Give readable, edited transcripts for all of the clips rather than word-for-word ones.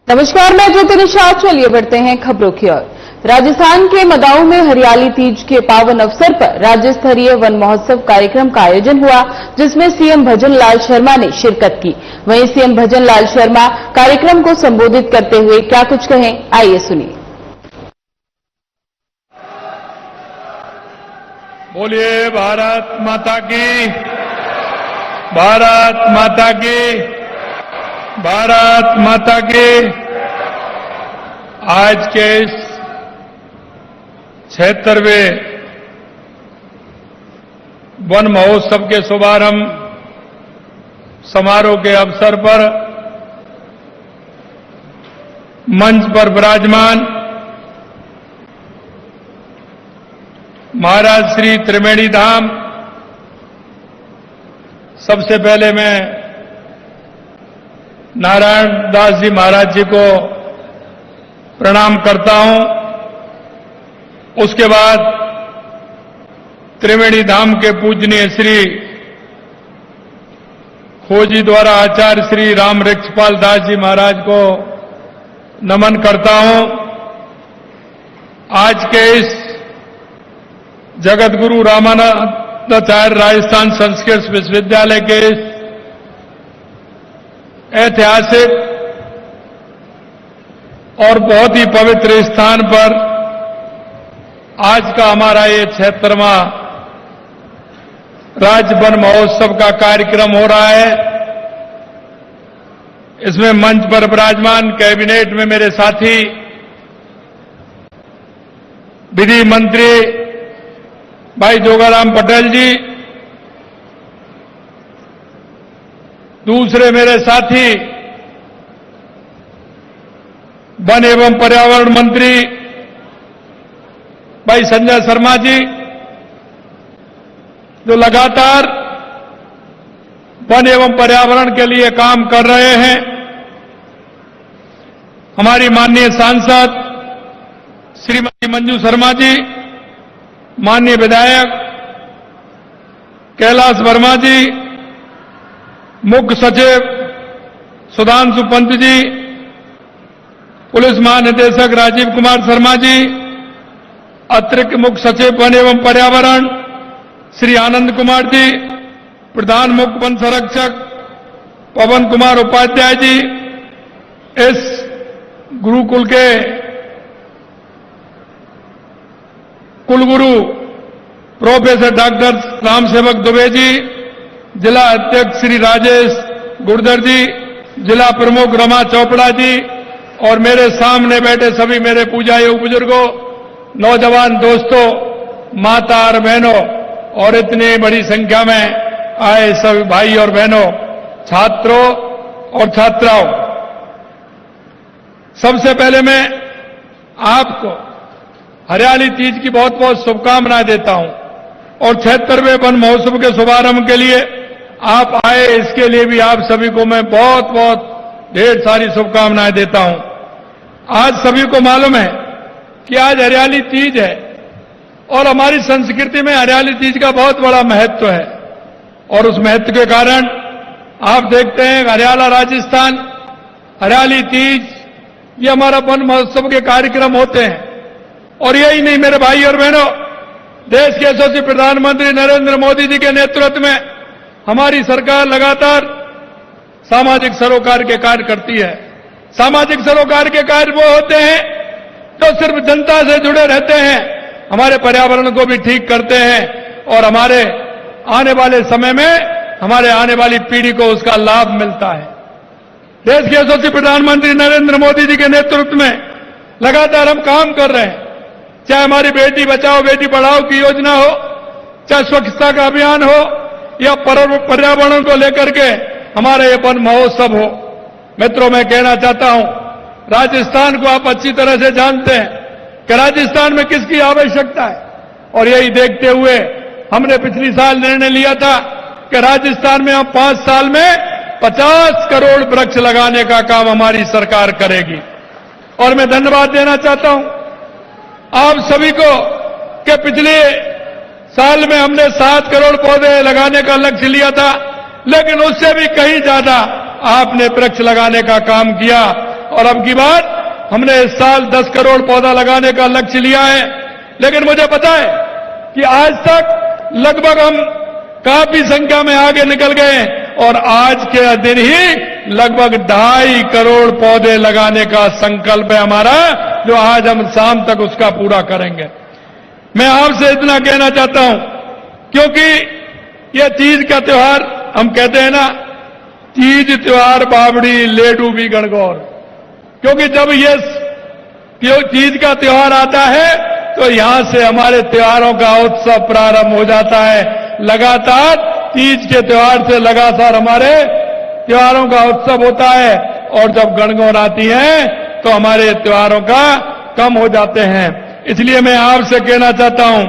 नमस्कार, मैं ज्योति निशा। चलिए बढ़ते हैं खबरों की ओर। राजस्थान के मदाऊ में हरियाली तीज के पावन अवसर पर राज्य स्तरीय वन महोत्सव कार्यक्रम का आयोजन हुआ, जिसमें सीएम भजन लाल शर्मा ने शिरकत की। वहीं सीएम भजन लाल शर्मा कार्यक्रम को संबोधित करते हुए क्या कुछ कहें, आइए सुनिए। बोलिए भारत माता की, भारत माता की, भारत माता की। आज के इस 76वें वन महोत्सव के शुभारंभ समारोह के अवसर पर मंच पर विराजमान महाराज श्री त्रिवेणी धाम, सबसे पहले मैं नारायण दास जी महाराज जी को प्रणाम करता हूं। उसके बाद त्रिवेणी धाम के पूजनीय श्री खोजी द्वारा आचार्य श्री राम वृक्षपाल दास जी महाराज को नमन करता हूं। आज के इस जगत गुरु रामानंदाचार्य राजस्थान संस्कृत विश्वविद्यालय के इस ऐतिहासिक और बहुत ही पवित्र स्थान पर आज का हमारा ये 76वां राज्य वन महोत्सव का कार्यक्रम हो रहा है। इसमें मंच पर विराजमान कैबिनेट में मेरे साथी विधि मंत्री भाई जोगाराम पटेल जी, दूसरे मेरे साथी वन एवं पर्यावरण मंत्री भाई संजय शर्मा जी, जो लगातार वन एवं पर्यावरण के लिए काम कर रहे हैं। हमारी माननीय सांसद श्रीमती मंजू शर्मा जी, माननीय विधायक कैलाश वर्मा जी, मुख्य सचिव सुधांशु पंत जी, पुलिस महानिदेशक राजीव कुमार शर्मा जी, अतिरिक्त मुख्य सचिव वन एवं पर्यावरण श्री आनंद कुमार जी, प्रधान मुख्य वन संरक्षक पवन कुमार उपाध्याय जी, इस गुरुकुल के कुलगुरु प्रोफेसर डॉक्टर रामसेवक दुबे जी, जिला अध्यक्ष श्री राजेश गुर्जर जी, जिला प्रमुख रमा चोपड़ा जी, और मेरे सामने बैठे सभी मेरे पूजा योग बुजुर्गों, नौजवान दोस्तों, माता और बहनों, और इतनी बड़ी संख्या में आए सभी भाई और बहनों, छात्रों और छात्राओं, सबसे पहले मैं आपको हरियाली तीज की बहुत बहुत शुभकामनाएं देता हूं। और 76वें वन महोत्सव के शुभारंभ के लिए आप आए, इसके लिए भी आप सभी को मैं बहुत बहुत ढेर सारी शुभकामनाएं देता हूं। आज सभी को मालूम है कि आज हरियाली तीज है और हमारी संस्कृति में हरियाली तीज का बहुत बड़ा महत्व है। और उस महत्व के कारण आप देखते हैं हरियाला राजस्थान हरियाली तीज, ये हमारा वन महोत्सव के कार्यक्रम होते हैं। और यही नहीं मेरे भाई और बहनों, देश के यशस्वी प्रधानमंत्री नरेंद्र मोदी जी के नेतृत्व में हमारी सरकार लगातार सामाजिक सरोकार के कार्य करती है। सामाजिक सरोकार के कार्य वो होते हैं जो सिर्फ जनता से जुड़े रहते हैं, हमारे पर्यावरण को भी ठीक करते हैं और हमारे आने वाले समय में हमारे आने वाली पीढ़ी को उसका लाभ मिलता है। देश के यशस्वी प्रधानमंत्री नरेंद्र मोदी जी के नेतृत्व में लगातार हम काम कर रहे हैं, चाहे हमारी बेटी बचाओ बेटी पढ़ाओ की योजना हो, चाहे स्वच्छता का अभियान हो, या पर्यावरण को लेकर के हमारा ये वन महोत्सव हो। मित्रों, मैं कहना चाहता हूं, राजस्थान को आप अच्छी तरह से जानते हैं कि राजस्थान में किसकी आवश्यकता है। और यही देखते हुए हमने पिछली साल निर्णय लिया था कि राजस्थान में अब 5 साल में 50 करोड़ वृक्ष लगाने का काम हमारी सरकार करेगी। और मैं धन्यवाद देना चाहता हूं आप सभी को कि पिछले साल में हमने 7 करोड़ पौधे लगाने का लक्ष्य लिया था, लेकिन उससे भी कहीं ज्यादा आपने वृक्ष लगाने का काम किया और अब की बार हमने इस साल 10 करोड़ पौधा लगाने का लक्ष्य लिया है। लेकिन मुझे पता है कि आज तक लगभग हम काफी संख्या में आगे निकल गए और आज के दिन ही लगभग 2.5 करोड़ पौधे लगाने का संकल्प है हमारा, जो आज हम शाम तक उसका पूरा करेंगे। मैं आपसे इतना कहना चाहता हूं, क्योंकि यह तीज का त्योहार, हम कहते हैं ना, तीज त्योहार बावड़ी लेडू भी गणगौर, क्योंकि जब ये तीज का त्योहार आता है तो यहां से हमारे त्योहारों का उत्सव प्रारंभ हो जाता है। लगातार तीज के त्योहार से लगातार हमारे त्योहारों का उत्सव होता है, और जब गणगौर आती है तो हमारे त्योहारों का कम हो जाते हैं। इसलिए मैं आपसे कहना चाहता हूं,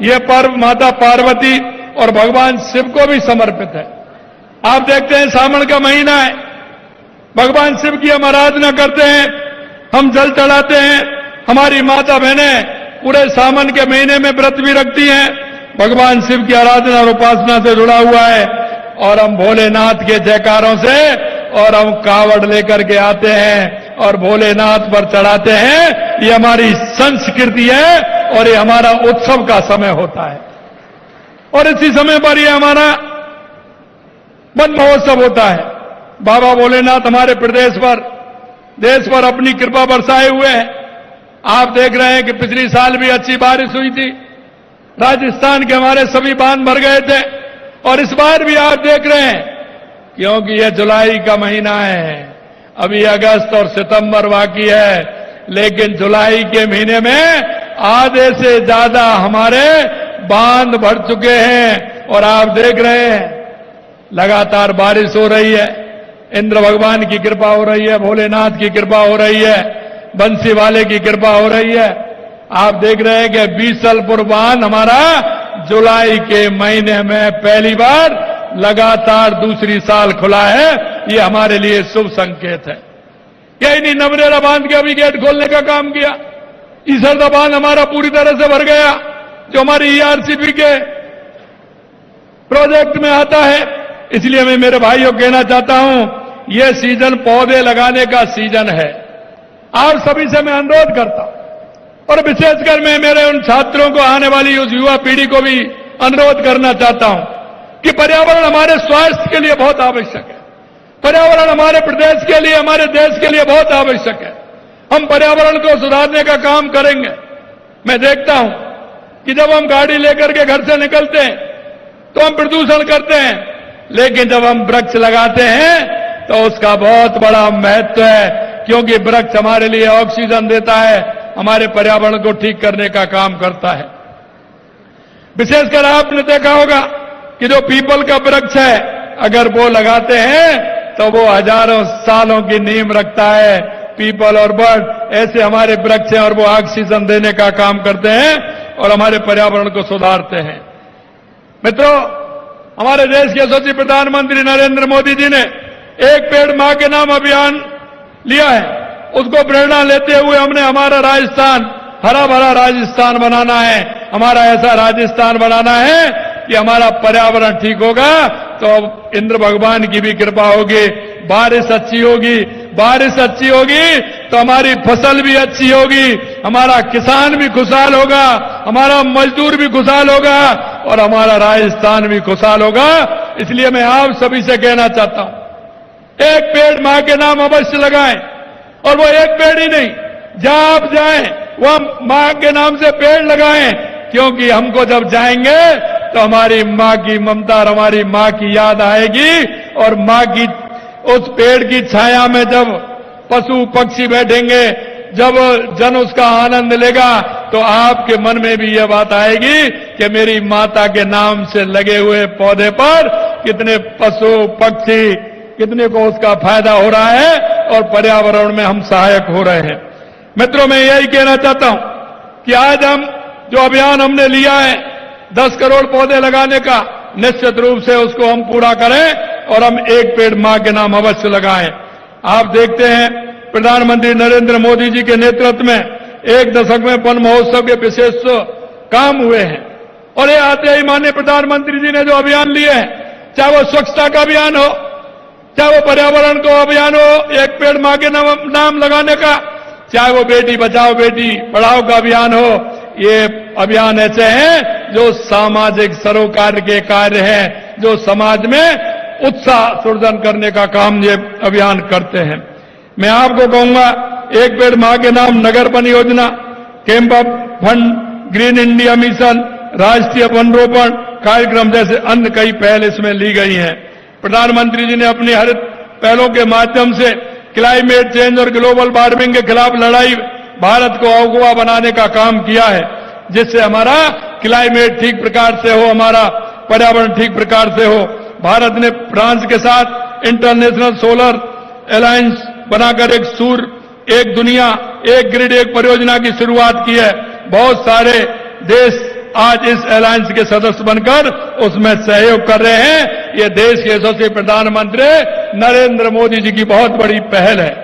यह पर्व माता पार्वती और भगवान शिव को भी समर्पित है। आप देखते हैं सावन का महीना है, भगवान शिव की हम आराधना करते हैं, हम जल चढ़ाते हैं। हमारी माता बहनें पूरे सावन के महीने में व्रत भी रखती हैं, भगवान शिव की आराधना और उपासना से जुड़ा हुआ है। और हम भोलेनाथ के जयकारों से और हम कावड़ लेकर के आते हैं और भोलेनाथ पर चढ़ाते हैं। ये हमारी संस्कृति है और ये हमारा उत्सव का समय होता है। और इसी समय पर ये हमारा वन महोत्सव होता है। बाबा भोलेनाथ हमारे प्रदेश पर, देश पर अपनी कृपा बरसाए हुए हैं। आप देख रहे हैं कि पिछली साल भी अच्छी बारिश हुई थी, राजस्थान के हमारे सभी बांध भर गए थे, और इस बार भी आप देख रहे हैं, क्योंकि यह जुलाई का महीना है, अभी अगस्त और सितंबर बाकी है, लेकिन जुलाई के महीने में आधे से ज्यादा हमारे बांध भर चुके हैं। और आप देख रहे हैं लगातार बारिश हो रही है, इंद्र भगवान की कृपा हो रही है, भोलेनाथ की कृपा हो रही है, बंसी वाले की कृपा हो रही है। आप देख रहे हैं कि बीसलपुर बांध हमारा जुलाई के महीने में पहली बार लगातार दूसरी साल खुला है। ये हमारे लिए शुभ संकेत है। यही नहीं, नवरेरा बांध के अभी गेट खोलने का काम किया। ईसरदा बांध हमारा पूरी तरह से भर गया, जो हमारी ईआरसीपी के प्रोजेक्ट में आता है। इसलिए मैं मेरे भाइयों कहना चाहता हूं, यह सीजन पौधे लगाने का सीजन है। आप सभी से मैं अनुरोध करता हूं, और विशेषकर मैं मेरे उन छात्रों को, आने वाली उस युवा पीढ़ी को भी अनुरोध करना चाहता हूं कि पर्यावरण हमारे स्वास्थ्य के लिए बहुत आवश्यक है। पर्यावरण हमारे प्रदेश के लिए, हमारे देश के लिए बहुत आवश्यक है। हम पर्यावरण को सुधारने का काम करेंगे। मैं देखता हूं कि जब हम गाड़ी लेकर के घर से निकलते हैं तो हम प्रदूषण करते हैं, लेकिन जब हम वृक्ष लगाते हैं तो उसका बहुत बड़ा महत्व है, क्योंकि वृक्ष हमारे लिए ऑक्सीजन देता है, हमारे पर्यावरण को ठीक करने का काम करता है। विशेषकर आपने देखा होगा कि जो पीपल का वृक्ष है, अगर वो लगाते हैं तो वो हजारों सालों की नींव रखता है। पीपल और बर्ड ऐसे हमारे वृक्ष हैं और वो ऑक्सीजन देने का काम करते हैं और हमारे पर्यावरण को सुधारते हैं। मित्रों, हमारे देश के यशस्वी प्रधानमंत्री नरेंद्र मोदी जी ने एक पेड़ मां के नाम अभियान लिया है। उसको प्रेरणा लेते हुए हमने हमारा राजस्थान हरा भरा राजस्थान बनाना है। हमारा ऐसा राजस्थान बनाना है कि हमारा पर्यावरण ठीक होगा तो इंद्र भगवान की भी कृपा होगी, बारिश अच्छी होगी, बारिश अच्छी होगी तो हमारी फसल भी अच्छी होगी, हमारा किसान भी खुशहाल होगा, हमारा मजदूर भी खुशहाल होगा और हमारा राजस्थान भी खुशहाल होगा। इसलिए मैं आप सभी से कहना चाहता हूं, एक पेड़ मां के नाम अवश्य लगाएं। और वो एक पेड़ ही नहीं, जहां आप जाएं वहां मां के नाम से पेड़ लगाएं, क्योंकि हमको जब जाएंगे तो हमारी मां की ममता और हमारी मां की याद आएगी। और मां की उस पेड़ की छाया में जब पशु पक्षी बैठेंगे, जब जन उसका आनंद लेगा, तो आपके मन में भी यह बात आएगी कि मेरी माता के नाम से लगे हुए पौधे पर कितने पशु पक्षी, कितने को उसका फायदा हो रहा है और पर्यावरण में हम सहायक हो रहे हैं। मित्रों, मैं यही कहना चाहता हूं कि आज हम जो अभियान हमने लिया है 10 करोड़ पौधे लगाने का, निश्चित रूप से उसको हम पूरा करें और हम एक पेड़ मां के नाम अवश्य लगाएं। आप देखते हैं प्रधानमंत्री नरेंद्र मोदी जी के नेतृत्व में 1 दशक में वन महोत्सव के विशेष काम हुए हैं। और ये आते ही माननीय प्रधानमंत्री जी ने जो अभियान लिए हैं, चाहे वो स्वच्छता का अभियान हो, चाहे वो पर्यावरण को अभियान हो, एक पेड़ मां के नाम लगाने का, चाहे वो बेटी बचाओ बेटी पढ़ाओ का अभियान हो। ये अभियान ऐसे हैं जो सामाजिक सरोकार के कार्य हैं, जो समाज में उत्साह सृजन करने का काम ये अभियान करते हैं। मैं आपको कहूंगा, एक पेड़ मां के नाम नगर वन योजना, कैंपअप फंड, ग्रीन इंडिया मिशन, राष्ट्रीय वन रोपण कार्यक्रम जैसे अन्य कई पहल इसमें ली गई हैं। प्रधानमंत्री जी ने अपनी हरित पहलों के माध्यम से क्लाइमेट चेंज और ग्लोबल वार्मिंग के खिलाफ लड़ाई भारत को अगुवा बनाने का काम किया है, जिससे हमारा क्लाइमेट ठीक प्रकार से हो, हमारा पर्यावरण ठीक प्रकार से हो। भारत ने फ्रांस के साथ इंटरनेशनल सोलर अलायंस बनाकर एक सूर्य, एक दुनिया, एक ग्रिड, एक परियोजना की शुरुआत की है। बहुत सारे देश आज इस अलायंस के सदस्य बनकर उसमें सहयोग कर रहे हैं। ये देश के यशस्वी प्रधानमंत्री नरेंद्र मोदी जी की बहुत बड़ी पहल है।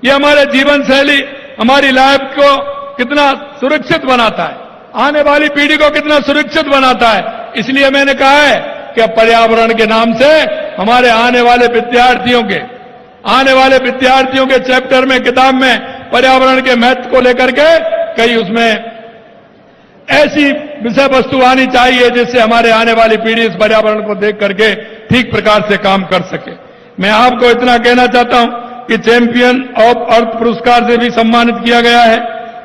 ये हमारे जीवन शैली, हमारी लाइफ को कितना सुरक्षित बनाता है, आने वाली पीढ़ी को कितना सुरक्षित बनाता है। इसलिए मैंने कहा है कि पर्यावरण के नाम से हमारे आने वाले विद्यार्थियों के चैप्टर में, किताब में पर्यावरण के महत्व को लेकर के कई उसमें ऐसी विषय वस्तु आनी चाहिए जिससे हमारे आने वाली पीढ़ी इस पर्यावरण को देख करके ठीक प्रकार से काम कर सके। मैं आपको इतना कहना चाहता हूं कि चैंपियन ऑफ अर्थ पुरस्कार से भी सम्मानित किया गया है।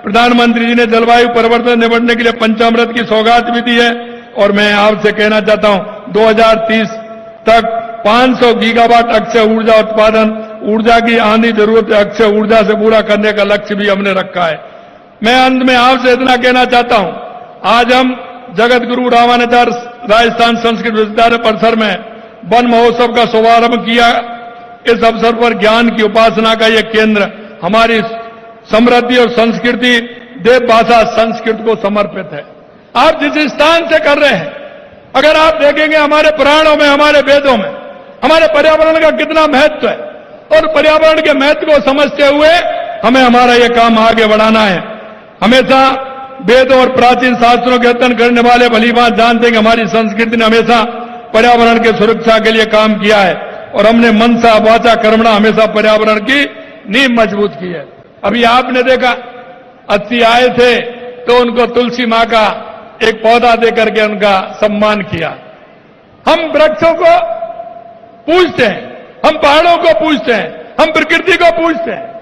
प्रधानमंत्री जी ने जलवायु परिवर्तन निपटने के लिए पंचामृत की सौगात भी दी है। और मैं आपसे कहना चाहता हूं, 2030 तक 500 गीगावाट अक्षय ऊर्जा उत्पादन, ऊर्जा की आधी जरूरत अक्षय ऊर्जा से पूरा करने का लक्ष्य भी हमने रखा है। मैं अंत में आपसे इतना कहना चाहता हूं, आज हम जगत गुरु रामानुजाचार्य राजस्थान संस्कृत विश्वविद्यालय परिसर में वन महोत्सव का शुभारंभ किया। इस अवसर पर ज्ञान की उपासना का यह केंद्र हमारी समृद्धि और संस्कृति, देव भाषा संस्कृत को समर्पित है। आप जिस स्थान से कर रहे हैं, अगर आप देखेंगे हमारे पुराणों में, हमारे वेदों में हमारे पर्यावरण का कितना महत्व है, और पर्यावरण के महत्व को समझते हुए हमें हमारा यह काम आगे बढ़ाना है। हमेशा वेदों और प्राचीन शास्त्रों के अध्ययन करने वाले भली बात जानते हैं कि हमारी संस्कृति ने हमेशा पर्यावरण की सुरक्षा के लिए काम किया है, और हमने मनसा वाचा कर्मणा हमेशा पर्यावरण की नींव मजबूत की है। अभी आपने देखा, अतिथि आए थे तो उनको तुलसी मां का एक पौधा देकर के उनका सम्मान किया। हम वृक्षों को पूजते हैं, हम पहाड़ों को पूजते हैं, हम प्रकृति को पूजते हैं।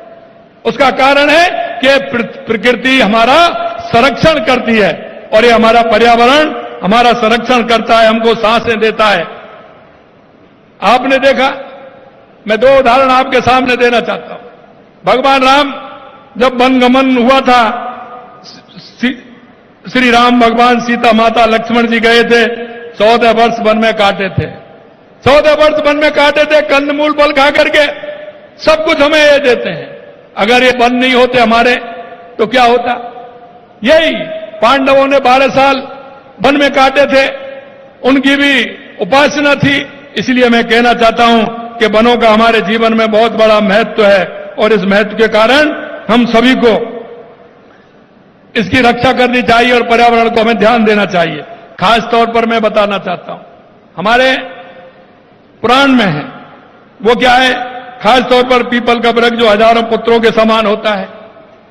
उसका कारण है कि प्रकृति हमारा संरक्षण करती है, और ये हमारा पर्यावरण हमारा संरक्षण करता है, हमको सांसें देता है। आपने देखा, मैं 2 उदाहरण आपके सामने देना चाहता हूं। भगवान राम जब वनगमन हुआ था, श्री राम भगवान, सीता माता, लक्ष्मण जी गए थे, 14 वर्ष वन में काटे थे। 14 वर्ष वन में काटे थे, कंदमूल फल खा करके सब कुछ हमें ये देते हैं। अगर ये वन नहीं होते हमारे तो क्या होता? यही पांडवों ने 12 साल वन में काटे थे, उनकी भी उपासना थी। इसलिए मैं कहना चाहता हूं कि वनों का हमारे जीवन में बहुत बड़ा महत्व है, और इस महत्व के कारण हम सभी को इसकी रक्षा करनी चाहिए और पर्यावरण को हमें ध्यान देना चाहिए। खास तौर पर मैं बताना चाहता हूं, हमारे पुराण में है, वो क्या है? खास तौर पर पीपल का वृक्ष जो हजारों पुत्रों के समान होता है।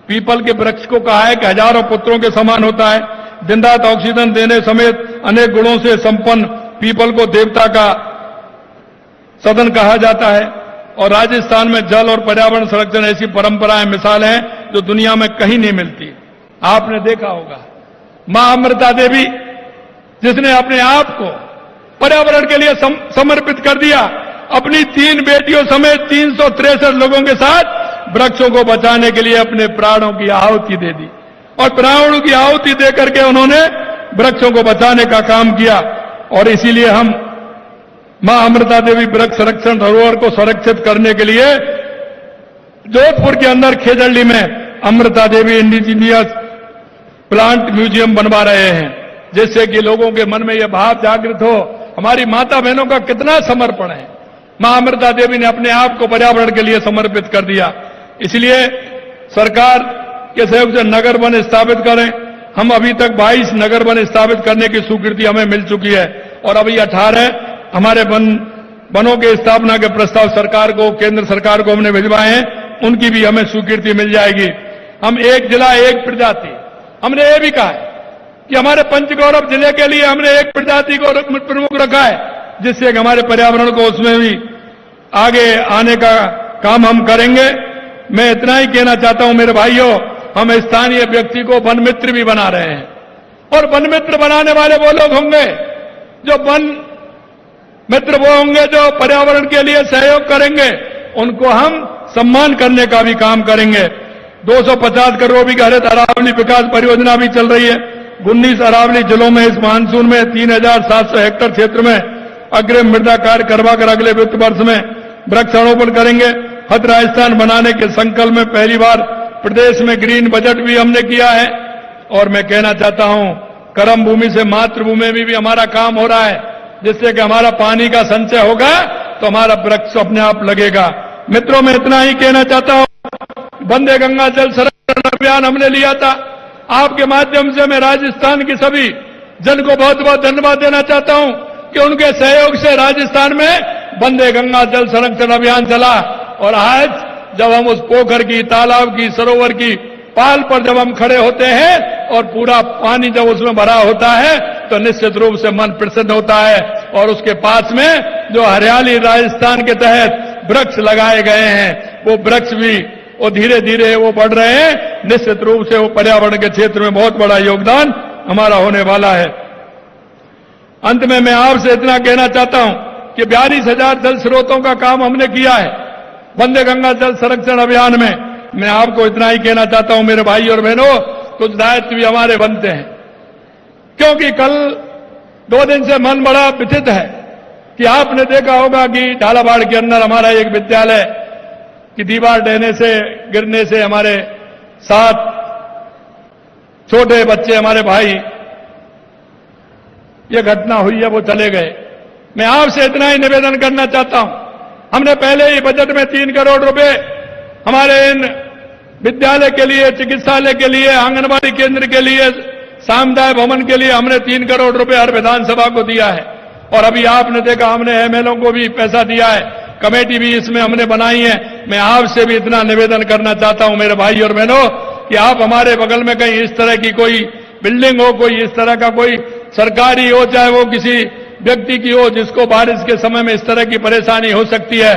पीपल के वृक्ष को कहा है कि हजारों पुत्रों के समान होता है। दिन रात ऑक्सीजन देने समेत अनेक गुणों से संपन्न पीपल को देवता का सदन कहा जाता है। और राजस्थान में जल और पर्यावरण संरक्षण ऐसी परंपराएं, मिसाल हैं जो दुनिया में कहीं नहीं मिलती। आपने देखा होगा, मां अमृता देवी, जिसने अपने आप को पर्यावरण के लिए समर्पित कर दिया, अपनी 3 बेटियों समेत 363 लोगों के साथ वृक्षों को बचाने के लिए अपने प्राणों की आहुति दे दी, और प्राणों की आहुति देकर के उन्होंने वृक्षों को बचाने का काम किया। और इसीलिए हम मां अमृता देवी वृक्ष संरक्षण धरोहर को संरक्षित करने के लिए जोधपुर के अंदर खेजड़ली में Amrita Devi indigenous plant museum बनवा रहे हैं, जिससे कि लोगों के मन में यह भाव जागृत हो, हमारी माता बहनों का कितना समर्पण है। मां अमृता देवी ने अपने आप को पर्यावरण के लिए समर्पित कर दिया। इसलिए सरकार के सहयोग से नगर वन स्थापित करें। हम अभी तक 22 नगर वन स्थापित करने की स्वीकृति हमें मिल चुकी है, और अभी 18 हमारे वन वनों की स्थापना के प्रस्ताव सरकार को, केंद्र सरकार को हमने भिजवाए हैं, उनकी भी हमें स्वीकृति मिल जाएगी। हम एक जिला एक प्रजाति, हमने ये भी कहा है कि हमारे पंचगौरव जिले के लिए हमने एक प्रजाति को प्रमुख रखा है, जिससे हमारे पर्यावरण को उसमें भी आगे आने का काम हम करेंगे। मैं इतना ही कहना चाहता हूं मेरे भाइयों, हम स्थानीय व्यक्ति को वन मित्र भी बना रहे हैं, और वन मित्र बनाने वाले वो लोग होंगे जो वन मित्र वो होंगे जो पर्यावरण के लिए सहयोग करेंगे, उनको हम सम्मान करने का भी काम करेंगे। 250 करोड़ की हरित अरावली विकास परियोजना भी चल रही है। 19 अरावली जिलों में इस मानसून में 3700 हेक्टेयर क्षेत्र में अग्रिम मृदा कार्य करवाकर अगले वित्त वर्ष में वृक्षारोपण करेंगे। हरित राजस्थान बनाने के संकल्प में पहली बार प्रदेश में ग्रीन बजट भी हमने किया है। और मैं कहना चाहता हूं, कर्म भूमि से मातृभूमि में भी हमारा काम हो रहा है, जिससे कि हमारा पानी का संचय होगा तो हमारा वृक्ष अपने आप लगेगा। मित्रों, मैं इतना ही कहना चाहता हूं, वंदे गंगा जल संरक्षण अभियान हमने लिया था। आपके माध्यम से मैं राजस्थान की सभी जन को बहुत बहुत धन्यवाद देना चाहता हूं कि उनके सहयोग से राजस्थान में वंदे गंगा जल संरक्षण अभियान चला। और आज जब हम उस पोखर की, तालाब की, सरोवर की पाल पर जब हम खड़े होते हैं और पूरा पानी जब उसमें भरा होता है तो निश्चित रूप से मन प्रसन्न होता है। और उसके पास में जो हरियाली राजस्थान के तहत वृक्ष लगाए गए हैं, वो वृक्ष भी वो धीरे धीरे वो बढ़ रहे हैं। निश्चित रूप से वो पर्यावरण के क्षेत्र में बहुत बड़ा योगदान हमारा होने वाला है। अंत में मैं आपसे इतना कहना चाहता हूं कि 42,000 जल स्रोतों का काम हमने किया है वंदे गंगा जल संरक्षण अभियान में। मैं आपको इतना ही कहना चाहता हूं मेरे भाई और बहनों, कुछ दायित्व भी हमारे बनते हैं, क्योंकि कल 2 दिन से मन बड़ा व्यथित है कि आपने देखा होगा कि झालावाड़ के अंदर हमारा एक विद्यालय की दीवार गिरने से हमारे 7 छोटे बच्चे, हमारे भाई, ये घटना हुई है, वो चले गए। मैं आपसे इतना ही निवेदन करना चाहता हूं, हमने पहले ही बजट में 3 करोड़ रुपए हमारे इन विद्यालय के लिए, चिकित्सालय के लिए, आंगनबाड़ी केंद्र के लिए, सामुदायिक भवन के लिए हमने 3 करोड़ रुपए हर विधानसभा को दिया है। और अभी आपने देखा हमने एमएलओ को भी पैसा दिया है, कमेटी भी इसमें हमने बनाई है। मैं आपसे भी इतना निवेदन करना चाहता हूं मेरे भाई और बहनों कि आप हमारे बगल में कहीं इस तरह की कोई बिल्डिंग हो, कोई इस तरह का कोई सरकारी हो, चाहे वो किसी व्यक्ति की हो जिसको बारिश के समय में इस तरह की परेशानी हो सकती है,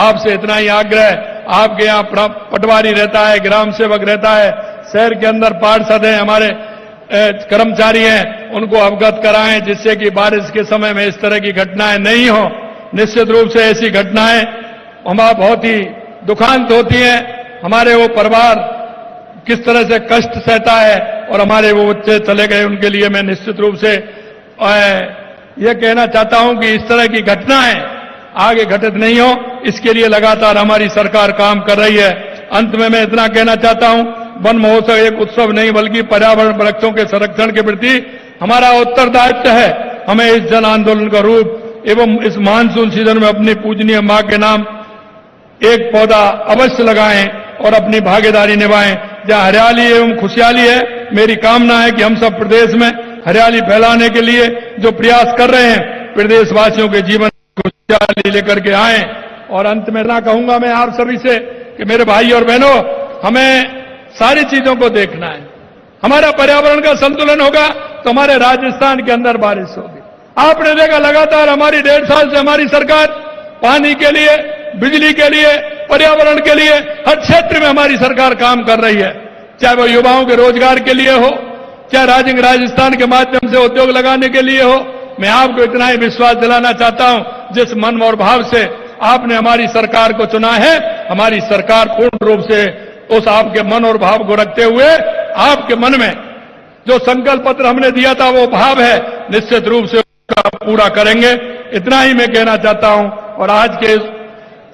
आपसे इतना ही आग्रह, आपके यहां पटवारी रहता है, ग्राम सेवक रहता है, शहर के अंदर पार्षद हैं, हमारे कर्मचारी हैं, उनको अवगत कराएं, जिससे कि बारिश के समय में इस तरह की घटनाएं नहीं हो। निश्चित रूप से ऐसी घटनाएं हमारा बहुत ही दुखांत होती हैं। हमारे वो परिवार किस तरह से कष्ट सहता है, और हमारे वो बच्चे चले गए, उनके लिए मैं निश्चित रूप से यह कहना चाहता हूं कि इस तरह की घटनाएं आगे घटित नहीं हो, इसके लिए लगातार हमारी सरकार काम कर रही है। अंत में मैं इतना कहना चाहता हूं, वन महोत्सव एक उत्सव नहीं बल्कि पर्यावरण वृक्षों के संरक्षण के प्रति हमारा उत्तरदायित्व है। हमें इस जन आंदोलन का रूप एवं इस मानसून सीजन में अपनी पूजनीय मां के नाम एक पौधा अवश्य लगाएं और अपनी भागीदारी निभाएं। जहां हरियाली एवं खुशहाली है, मेरी कामना है कि हम सब प्रदेश में हरियाली फैलाने के लिए जो प्रयास कर रहे हैं, प्रदेशवासियों के जीवन खुशहाली लेकर के आएं। और अंत में ना कहूंगा मैं आप सभी से कि मेरे भाई और बहनों, हमें सारी चीजों को देखना है। हमारा पर्यावरण का संतुलन होगा तो हमारे राजस्थान के अंदर बारिश होगी। आपने देखा लगातार हमारी 1.5 साल से हमारी सरकार पानी के लिए, बिजली के लिए, पर्यावरण के लिए हर क्षेत्र में हमारी सरकार काम कर रही है, चाहे वो युवाओं के रोजगार के लिए हो, चाहे राजस्थान के माध्यम से उद्योग लगाने के लिए हो। मैं आपको इतना ही विश्वास दिलाना चाहता हूं, जिस मन और भाव से आपने हमारी सरकार को चुना है, हमारी सरकार पूर्ण रूप से उस आपके मन और भाव को रखते हुए आपके मन में जो संकल्प पत्र हमने दिया था वो भाव है, निश्चित रूप से उसका पूरा करेंगे। इतना ही मैं कहना चाहता हूं। और आज के इस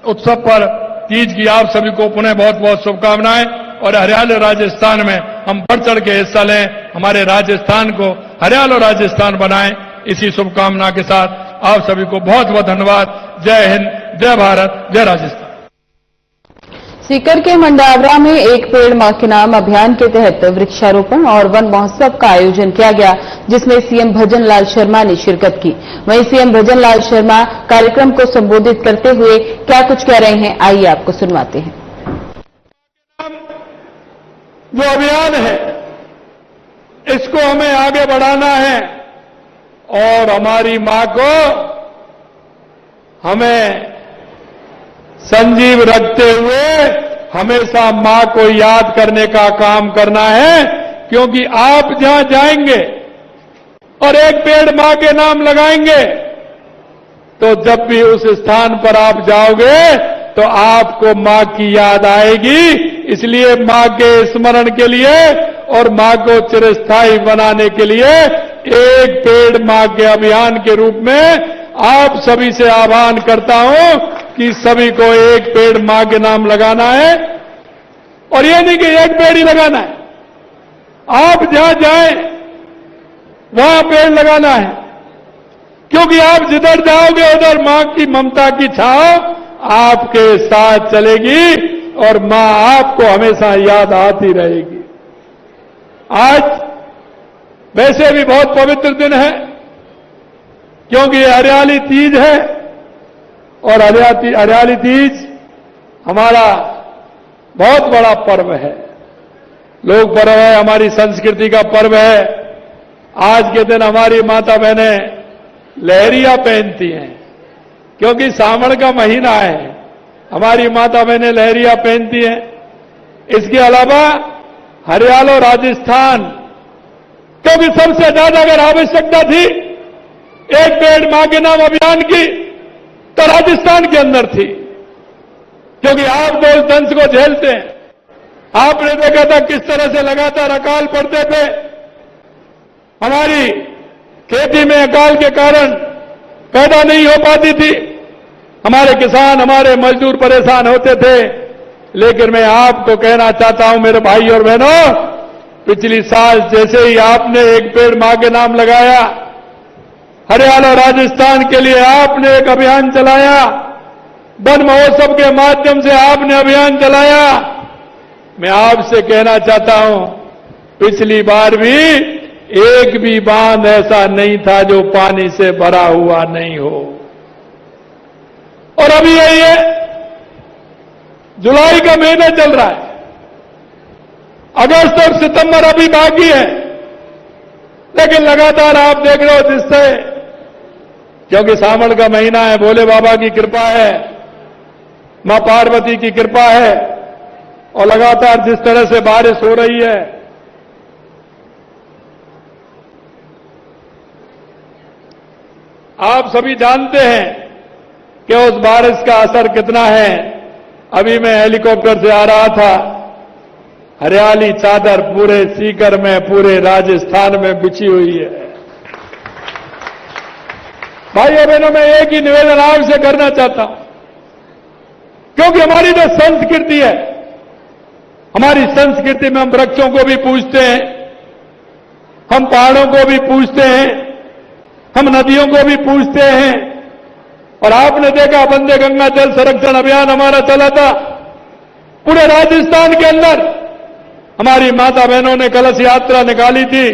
उत्सव पर तीज की आप सभी को पुनः बहुत बहुत शुभकामनाएं। और हरियाणा राजस्थान में हम बढ़ चढ़ के हिस्सा लें, हमारे राजस्थान को हरियाणा राजस्थान बनाएं। इसी शुभकामना के साथ आप सभी को बहुत बहुत धन्यवाद। जय हिंद, जय भारत, जय राजस्थान। सीकर के मंडावरा में एक पेड़ मां के नाम अभियान के तहत वृक्षारोपण और वन महोत्सव का आयोजन किया गया, जिसमें सीएम भजन लाल शर्मा ने शिरकत की। वहीं सीएम भजन लाल शर्मा कार्यक्रम को संबोधित करते हुए क्या कुछ कह रहे हैं, आइए आपको सुनवाते हैं। जो अभियान है इसको हमें आगे बढ़ाना है और हमारी मां को हमें संजीव रखते हुए हमेशा मां को याद करने का काम करना है, क्योंकि आप जहां जाएंगे और एक पेड़ मां के नाम लगाएंगे तो जब भी उस स्थान पर आप जाओगे तो आपको मां की याद आएगी। इसलिए मां के स्मरण के लिए और मां को चिरस्थायी बनाने के लिए एक पेड़ मां के अभियान के रूप में आप सभी से आह्वान करता हूं कि सभी को एक पेड़ मां के नाम लगाना है। और ये नहीं कि एक पेड़ ही लगाना है, आप जहां जाएं वहां पेड़ लगाना है, क्योंकि आप जिधर जाओगे उधर मां की ममता की छाव आपके साथ चलेगी और मां आपको हमेशा याद आती रहेगी। आज वैसे भी बहुत पवित्र दिन है, क्योंकि ये हरियाली तीज है और हरियाली तीज हमारा बहुत बड़ा पर्व है, लोक पर्व है, हमारी संस्कृति का पर्व है। आज के दिन हमारी माता बहनें लहरिया पहनती हैं, क्योंकि सावन का महीना है, हमारी माता बहनें लहरिया पहनती हैं। इसके अलावा हरियाणा और राजस्थान, क्योंकि सबसे ज्यादा अगर आवश्यकता थी एक पेड़ मां के नाम अभियान की तो राजस्थान के अंदर थी, क्योंकि आप तो उस दंश को झेलते हैं। आपने देखा था किस तरह से लगातार अकाल पड़ते थे, हमारी खेती में अकाल के कारण पैदा नहीं हो पाती थी, हमारे किसान हमारे मजदूर परेशान होते थे। लेकिन मैं आपको कहना चाहता हूं मेरे भाई और बहनों, पिछली साल जैसे ही आपने एक पेड़ मां के नाम लगाया, हरियाणा और राजस्थान के लिए आपने एक अभियान चलाया, वन महोत्सव के माध्यम से आपने अभियान चलाया। मैं आपसे कहना चाहता हूं, पिछली बार भी एक भी बांध ऐसा नहीं था जो पानी से भरा हुआ नहीं हो। और अभी यही है, जुलाई का महीना चल रहा है, अगस्त और सितंबर अभी बाकी है, लेकिन लगातार आप देख रहे हो जिससे, क्योंकि सावन का महीना है, भोले बाबा की कृपा है, मां पार्वती की कृपा है, और लगातार जिस तरह से बारिश हो रही है, आप सभी जानते हैं कि उस बारिश का असर कितना है। अभी मैं हेलीकॉप्टर से आ रहा था, हरियाली चादर पूरे सीकर में, पूरे राजस्थान में बिछी हुई है। भाइयों बहनों, मैं एक ही निवेदन आपसे करना चाहता हूं, क्योंकि हमारी जो संस्कृति है, हमारी संस्कृति में हम वृक्षों को भी पूजते हैं, हम पहाड़ों को भी पूजते हैं, हम नदियों को भी पूजते हैं। और आपने देखा वंदे गंगा जल संरक्षण अभियान हमारा चला था, पूरे राजस्थान के अंदर हमारी माता बहनों ने कलश यात्रा निकाली थी,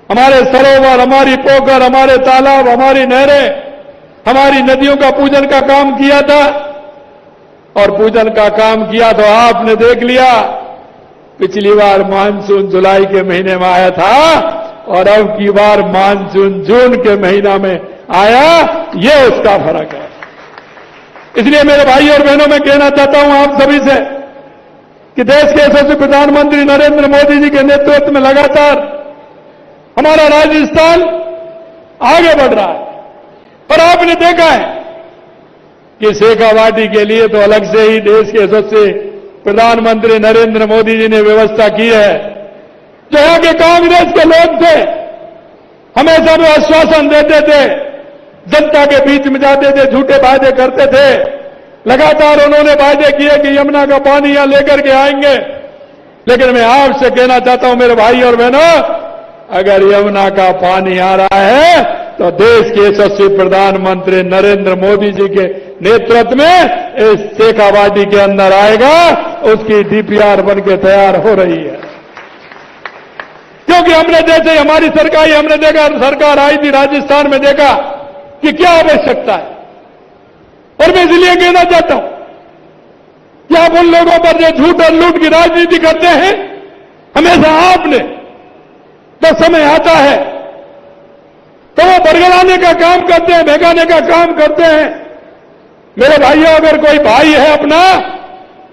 हमारे सरोवर, हमारी पोखर, हमारे तालाब, हमारी नहरें, हमारी नदियों का पूजन का काम किया था। और पूजन का काम किया तो आपने देख लिया, पिछली बार मानसून जुलाई के महीने में आया था और अब की बार मानसून जून के महीना में आया, ये उसका फर्क है। इसलिए मेरे भाई और बहनों, मैं कहना चाहता हूं आप सभी से कि देश के यशस्वी प्रधानमंत्री नरेंद्र मोदी जी के नेतृत्व में लगातार हमारा राजस्थान आगे बढ़ रहा है। और आपने देखा है कि शेखावाटी के लिए तो अलग से ही देश के यशस्वी प्रधानमंत्री नरेंद्र मोदी जी ने व्यवस्था की है। जो यहां के कांग्रेस के लोग थे, हमेशा वो आश्वासन देते थे, जनता के बीच में जाते थे, झूठे वादे करते थे। लगातार उन्होंने वादे किए कि यमुना का पानी यहां लेकर के आएंगे। लेकिन मैं आपसे कहना चाहता हूं मेरे भाई और बहनों, अगर यमुना का पानी आ रहा है तो देश के यशस्वी प्रधानमंत्री नरेंद्र मोदी जी के नेतृत्व में इस शेखावाटी के अंदर आएगा, उसकी डीपीआर बन के तैयार हो रही है। क्योंकि हमने जैसे हमारी सरकार, हमने देखा, सरकार आई थी राजस्थान में, देखा कि क्या आवश्यकता है। और मैं इसलिए कहना चाहता हूं कि आप उन लोगों पर जो झूठ और लूट की राजनीति करते हैं, हमेशा आपने जब समय आता है तो वो बरगलाने का काम करते हैं, भगाने का काम करते हैं। मेरे भाइयों, अगर कोई भाई है अपना,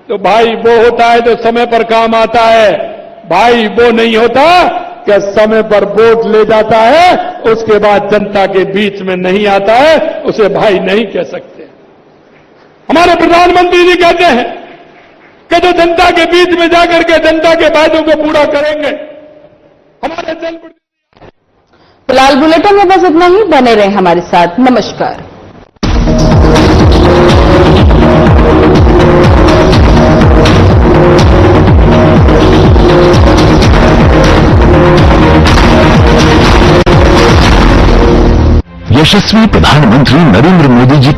तो भाई वो होता है जो समय पर काम आता है। भाई वो नहीं होता कि समय पर वोट ले जाता है, उसके बाद जनता के बीच में नहीं आता है, उसे भाई नहीं कह सकते। हमारे प्रधानमंत्री जी कहते हैं कि जो जनता के बीच में जाकर के जनता के वादों को पूरा करेंगे, हमारे फिलहाल बुलेटिन में बस इतना ही। बने रहें हमारे साथ। नमस्कार। यशस्वी प्रधानमंत्री नरेंद्र मोदी जी के